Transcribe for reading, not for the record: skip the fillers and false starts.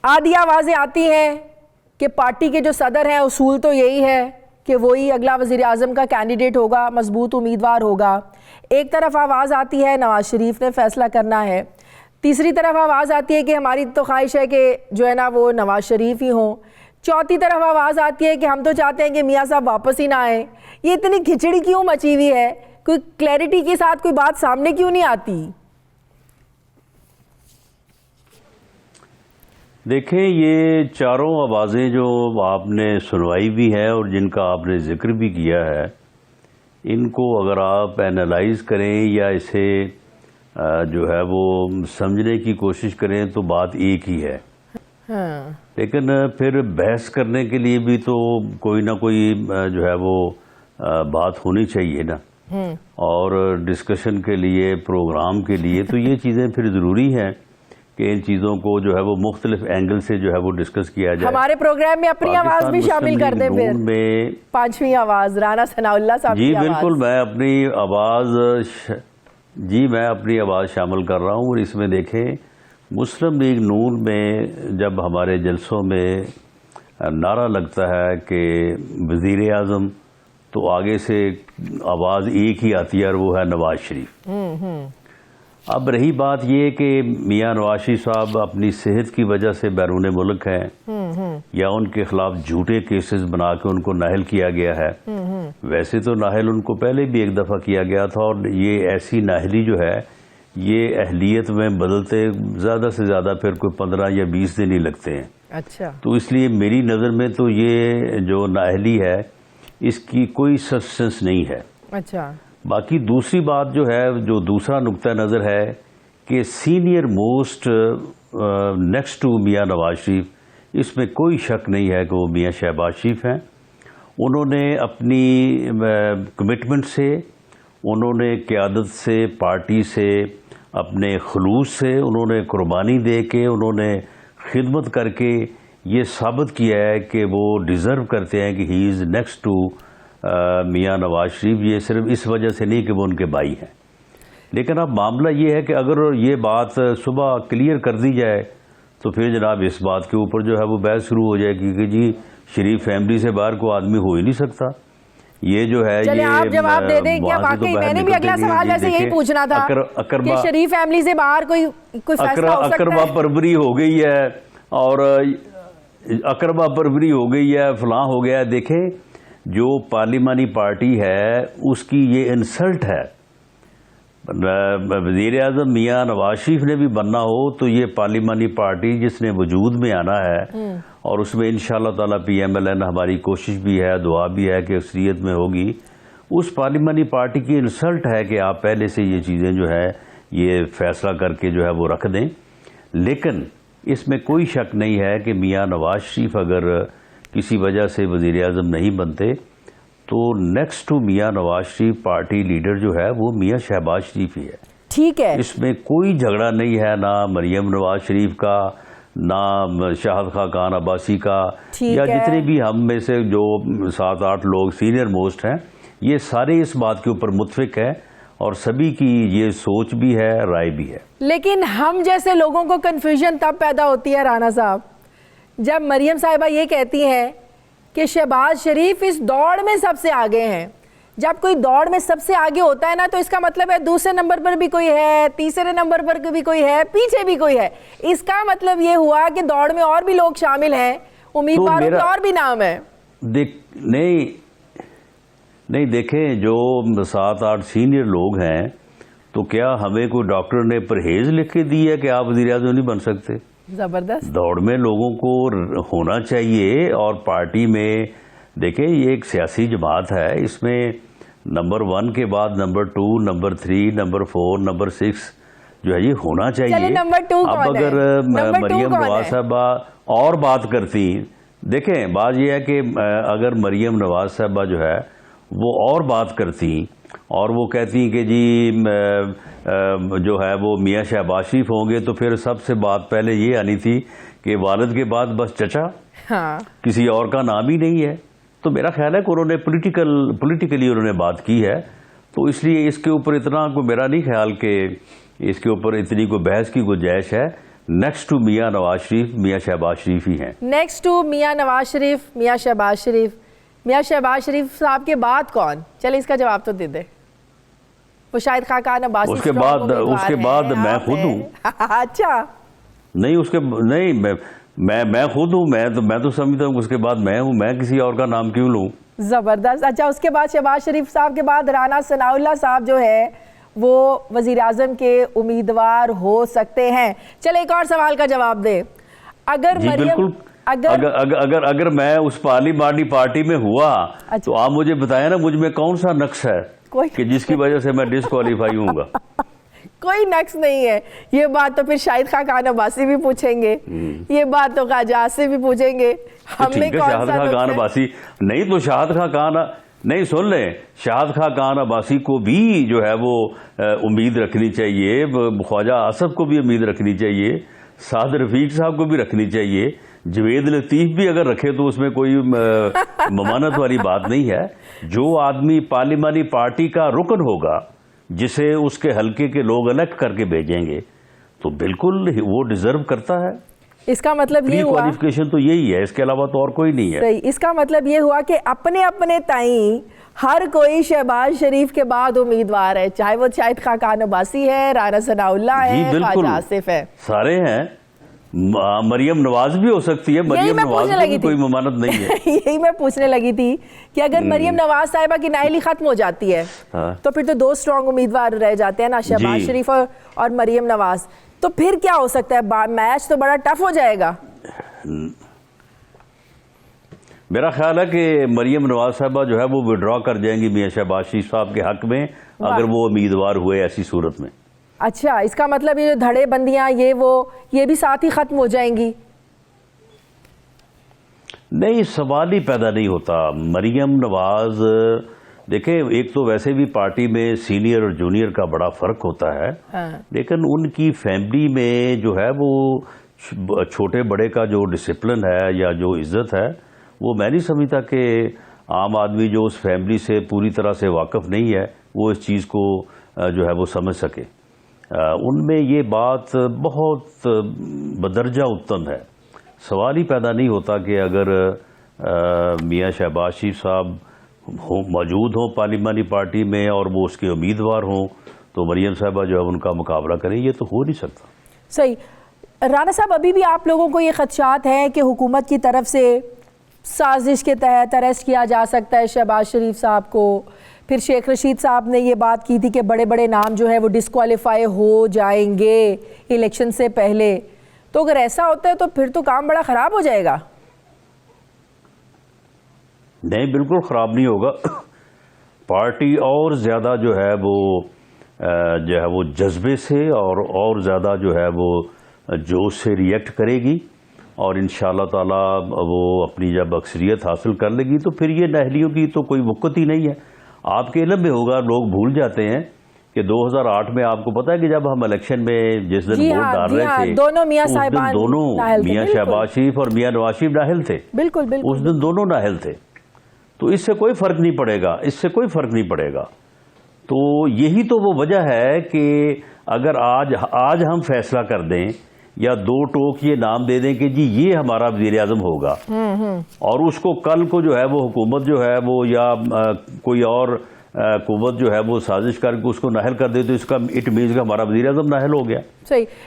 آدھی آوازیں آتی ہیں کہ پارٹی کے جو صدر ہیں اصول تو یہی ہے کہ وہی اگلا وزیر اعظم کا کینڈیڈیٹ ہوگا، مضبوط امیدوار ہوگا۔ ایک طرف آواز آتی ہے نواز شریف نے فیصلہ کرنا ہے، تیسری طرف آواز آتی ہے کہ ہماری تو خواہش ہے کہ جو ہے نا وہ نواز شریف ہی ہوں، چوتھی طرف آواز آتی ہے کہ ہم تو چاہتے ہیں کہ میاں صاحب واپس ہی نہ آئیں۔ یہ اتنی کھچڑی کیوں مچی ہوئی ہے؟ کوئی کلیئرٹی کے ساتھ کوئی بات سامنے کیوں نہیں آتی؟ دیکھیں، یہ چاروں آوازیں جو آپ نے سنوائی بھی ہے اور جن کا آپ نے ذکر بھی کیا ہے، ان کو اگر آپ اینالائز کریں یا اسے جو ہے وہ سمجھنے کی کوشش کریں تو بات ایک ہی ہے۔ لیکن پھر بحث کرنے کے لیے بھی تو کوئی نہ کوئی جو ہے وہ بات ہونی چاہیے نا، اور ڈسکشن کے لیے، پروگرام کے لیے تو یہ چیزیں پھر ضروری ہیں کہ ان چیزوں کو جو ہے وہ مختلف اینگل سے جو ہے وہ ڈسکس کیا جائے۔ ہمارے پروگرام میں اپنی آواز بھی شامل کر دیں پھر، پانچویں آواز رانا ثناء اللہ صاحب کی آواز۔ جی بالکل، میں اپنی آواز شامل کر رہا ہوں۔ اور اس میں دیکھیں، مسلم لیگ نون میں جب ہمارے جلسوں میں نعرہ لگتا ہے کہ وزیر اعظم، تو آگے سے آواز ایک ہی آتی ہے اور وہ ہے نواز شریف۔ اب رہی بات یہ کہ میاں نواز شریف صاحب اپنی صحت کی وجہ سے بیرون ملک ہیں یا ان کے خلاف جھوٹے کیسز بنا کے ان کو نااہل کیا گیا ہے۔ ویسے تو نااہل ان کو پہلے بھی ایک دفعہ کیا گیا تھا، اور یہ ایسی نااہلی جو ہے یہ اہلیت میں بدلتے زیادہ سے زیادہ پھر کوئی 15 یا 20 دن ہی لگتے ہیں۔ اچھا، تو اس لیے میری نظر میں تو یہ جو نااہلی ہے اس کی کوئی سبسٹنس نہیں ہے۔ اچھا، باقی دوسری بات جو ہے، جو دوسرا نقطہ نظر ہے کہ senior most next to Mian Nawaz Sharif, اس میں کوئی شک نہیں ہے کہ وہ میاں شہباز شریف ہیں۔ انہوں نے اپنی کمٹمنٹ سے، انہوں نے قیادت سے، پارٹی سے، اپنے خلوص سے، انہوں نے قربانی دے کے، انہوں نے خدمت کر کے یہ ثابت کیا ہے کہ وہ ڈیزرو کرتے ہیں کہ ہی is next to Mian Nawaz Sharif. یہ صرف اس وجہ سے نہیں کہ وہ ان کے بھائی ہیں، لیکن اب معاملہ یہ ہے کہ اگر یہ بات صبح کلیئر کر دی جائے تو پھر جناب اس بات کے اوپر جو ہے وہ بحث شروع ہو جائے گی کہ جی شریف فیملی سے باہر کو آدمی ہو ہی نہیں سکتا۔ یہ جو ہے چلیں آپ جواب دے دیں۔ کیا واقعی میں نے بھی اگلا سوال ویسے یہی پوچھنا تھا کہ شریف فیملی سے باہر کوئی فیصلہ ہو سکتا ہے؟ اقربا پروری ہو گئی ہے اور اقربا پروری ہو گئی ہے، فلاں ہو گیا ہے۔ دیکھیں، جو پارلیمانی پارٹی ہے اس کی یہ انسلٹ ہے۔ وزیر اعظم میاں نواز شریف نے بھی بننا ہو تو یہ پارلیمانی پارٹی جس نے وجود میں آنا ہے، اور اس میں انشاءاللہ تعالی پی ایم ایل این ہماری کوشش بھی ہے، دعا بھی ہے کہ اکثریت میں ہوگی، اس پارلیمانی پارٹی کی انسلٹ ہے کہ آپ پہلے سے یہ چیزیں جو ہے یہ فیصلہ کر کے جو ہے وہ رکھ دیں۔ لیکن اس میں کوئی شک نہیں ہے کہ میاں نواز شریف اگر کسی وجہ سے وزیر اعظم نہیں بنتے تو next to Mian Nawaz Sharif party leader جو ہے وہ میاں شہباز شریف ہی ہے۔ ٹھیک ہے، اس میں کوئی جھگڑا نہیں ہے، نہ مریم نواز شریف کا، نہ شاہد خاقان عباسی کا، یا جتنے بھی ہم میں سے جو 7-8 لوگ سینئر موسٹ ہیں، یہ سارے اس بات کے اوپر متفق ہیں اور سبھی کی یہ سوچ بھی ہے، رائے بھی ہے۔ لیکن ہم جیسے لوگوں کو کنفیوژن تب پیدا ہوتی ہے رانا صاحب جب مریم صاحبہ یہ کہتی ہیں کہ شہباز شریف اس دوڑ میں سب سے آگے ہیں۔ جب کوئی دوڑ میں سب سے آگے ہوتا ہے نا تو اس کا مطلب ہے دوسرے نمبر پر بھی کوئی ہے، تیسرے نمبر پر بھی کوئی ہے، پیچھے بھی کوئی ہے۔ اس کا مطلب یہ ہوا کہ دوڑ میں اور بھی لوگ شامل ہیں، امیدواروں کے اور بھی نام ہے۔ نہیں دیکھیں، جو 7-8 سینئر لوگ ہیں تو کیا ہمیں کوئی ڈاکٹر نے پرہیز لکھ کے دی ہے کہ آپ وزیر اعظم نہیں بن سکتے؟ زبردست دوڑ میں لوگوں کو ہونا چاہیے، اور پارٹی میں دیکھیں یہ ایک سیاسی جماعت ہے، اس میں نمبر 1 کے بعد نمبر 2، نمبر 3، نمبر 4، نمبر 6 جو ہے یہ ہونا چاہیے۔ اب اگر مریم نواز صاحبہ اور بات کرتی، دیکھیں بات یہ ہے کہ اگر مریم نواز صاحبہ جو ہے وہ اور بات کرتی اور وہ کہتی کہ جی جو ہے وہ میاں شہباز شریف ہوں گے، تو پھر سب سے بات پہلے یہ آنی تھی کہ والد کے بعد بس چچا، کسی اور کا نام ہی نہیں ہے۔ تو میرا خیال ہے کہ انہوں نے پولیٹیکلی انہوں نے بات کی ہے، تو اس لیے اس کے اوپر اتنا کو میرا نہیں خیال کہ اس کے اوپر اتنی کوئی بحث کی گنجائش ہے۔ نیکسٹ ٹو میاں نواز شریف میاں شہباز شریف ہی ہیں. نیکسٹ ٹو میاں نواز شریف میاں شہباز شریف. میاں شہباز شریف صاحب کے بعد کون؟ چلے اس کا جواب تو دے دے. وہ شاہد خاقان عباسی اس کے بعد میں خود ہوں. اچھا نہیں اس کے نہیں میں خود ہوں. میں تو سمجھتا ہوں اس کے بعد میں ہوں. میں کسی اور کا نام کیوں لوں؟ زبردست. اچھا اس کے بعد شہباز شریف صاحب کے بعد رانا ثناء اللہ صاحب جو ہے وہ وزیر اعظم کے امیدوار ہو سکتے ہیں. چلے ایک اور سوال کا جواب دے. اگر جی بالکل. اگر میں اس پارلیمانی پارٹی میں ہوا تو آپ مجھے بتائیں نا مجھ میں کون سا نقص ہے کہ جس کی وجہ سے میں ڈسکوالیفائی ہوں گا. کوئی نقص نہیں ہے. یہ بات تو پھر شاہد خاقان عباسی بھی پوچھیں گے, یہ بات تو خواجہ سے بھی پوچھیں گے. ہم نے شاہد خاقان عباسی نہیں تو شاہد خاقان نہیں سن لیں. شاہد خاقان عباسی کو بھی جو ہے وہ امید رکھنی چاہیے. خواجہ آصف کو بھی امید رکھنی چاہیے. سعد رفیق صاحب کو بھی رکھنی چاہیے. جوید لطیف بھی اگر رکھے تو اس میں کوئی ممانعت والی بات نہیں ہے. جو آدمی پارلیمانی پارٹی کا رکن ہوگا جسے اس کے حلقے کے لوگ الیکٹ کر کے بھیجیں گے تو بالکل وہ ڈیزرو کرتا ہے. اس کا مطلب یہ ہوا کوالیفیکیشن تو یہی ہے, اس کے علاوہ تو اور کوئی نہیں ہے. صحیح. اس کا مطلب یہ ہوا کہ اپنے اپنے تئیں ہر کوئی شہباز شریف کے بعد امیدوار ہے, چاہے وہ شاہد خاقان عباسی ہے, رانا ثناء اللہ ہے, خواجہ آصف ہے, سارے ہیں. مریم نواز بھی ہو سکتی ہے. مریم نواز کی کوئی ممانعت نہیں ہے. یہی میں پوچھنے لگی تھی کہ اگر مریم نواز صاحبہ کی نااہلی ختم ہو جاتی ہے تو پھر تو دو سٹرونگ امیدوار رہ جاتے ہیں نا, شہباز شریف اور مریم نواز. تو پھر کیا ہو سکتا ہے؟ میچ تو بڑا ٹف ہو جائے گا. میرا خیال ہے کہ مریم نواز صاحبہ جو ہے وہ وڈرا کر جائیں گی میاں شہباز شریف صاحب کے حق میں اگر وہ امیدوار ہوئے ایسی صورت میں. اچھا اس کا مطلب یہ جو دھڑے بندیاں یہ بھی ساتھ ہی ختم ہو جائیں گی؟ نہیں, سوال ہی پیدا نہیں ہوتا. مریم نواز دیکھیں, ایک تو ویسے بھی پارٹی میں سینئر اور جونیئر کا بڑا فرق ہوتا ہے, لیکن ان کی فیملی میں جو ہے وہ چھوٹے بڑے کا جو ڈسپلن ہے یا جو عزت ہے وہ میں نہیں سمجھتا کہ عام آدمی جو اس فیملی سے پوری طرح سے واقف نہیں ہے وہ اس چیز کو جو ہے وہ سمجھ سکے. ان میں یہ بات بہت بدرجہ اتم ہے. سوال ہی پیدا نہیں ہوتا کہ اگر میاں شہباز شریف صاحب موجود ہوں پارلیمانی پارٹی میں اور وہ اس کے امیدوار ہوں تو مریم صاحبہ جو ہے ان کا مقابلہ کریں. یہ تو ہو نہیں سکتا. صحیح. رانا صاحب ابھی بھی آپ لوگوں کو یہ خدشات ہیں کہ حکومت کی طرف سے سازش کے تحت اریسٹ کیا جا سکتا ہے شہباز شریف صاحب کو. پھر شیخ رشید صاحب نے یہ بات کی تھی کہ بڑے بڑے نام جو ہے وہ ڈسکوالیفائی ہو جائیں گے الیکشن سے پہلے. تو اگر ایسا ہوتا ہے تو پھر تو کام بڑا خراب ہو جائے گا. نہیں, بالکل خراب نہیں ہوگا. پارٹی اور زیادہ جو ہے وہ جذبے سے اور زیادہ جو ہے وہ جوش سے ریئیکٹ کرے گی اور انشاءاللہ تعالی وہ اپنی جب اکثریت حاصل کر لے گی تو پھر یہ نااہلیوں کی تو کوئی وقت ہی نہیں ہے. آپ کے علم میں ہوگا, لوگ بھول جاتے ہیں کہ 2008 میں آپ کو پتا ہے کہ جب ہم الیکشن میں جس دن ووٹ ڈال رہے تھے دونوں میاں صاحبان دونوں میاں شہباز شریف اور میاں نواز شریف نااہل تھے. بالکل اس دن دونوں نااہل تھے. تو اس سے کوئی فرق نہیں پڑے گا, اس سے کوئی فرق نہیں پڑے گا. تو یہی تو وہ وجہ ہے کہ اگر آج ہم فیصلہ کر دیں یا دو ٹوک یہ نام دے دیں کہ جی یہ ہمارا وزیر اعظم ہوگا اور اس کو کل کو جو ہے وہ حکومت جو ہے وہ یا کوئی اور حکومت جو ہے وہ سازش کر کے اس کو نااہل کر دے تو اس کا اٹ مینز کہ ہمارا وزیر اعظم نااہل ہو گیا. صحیح.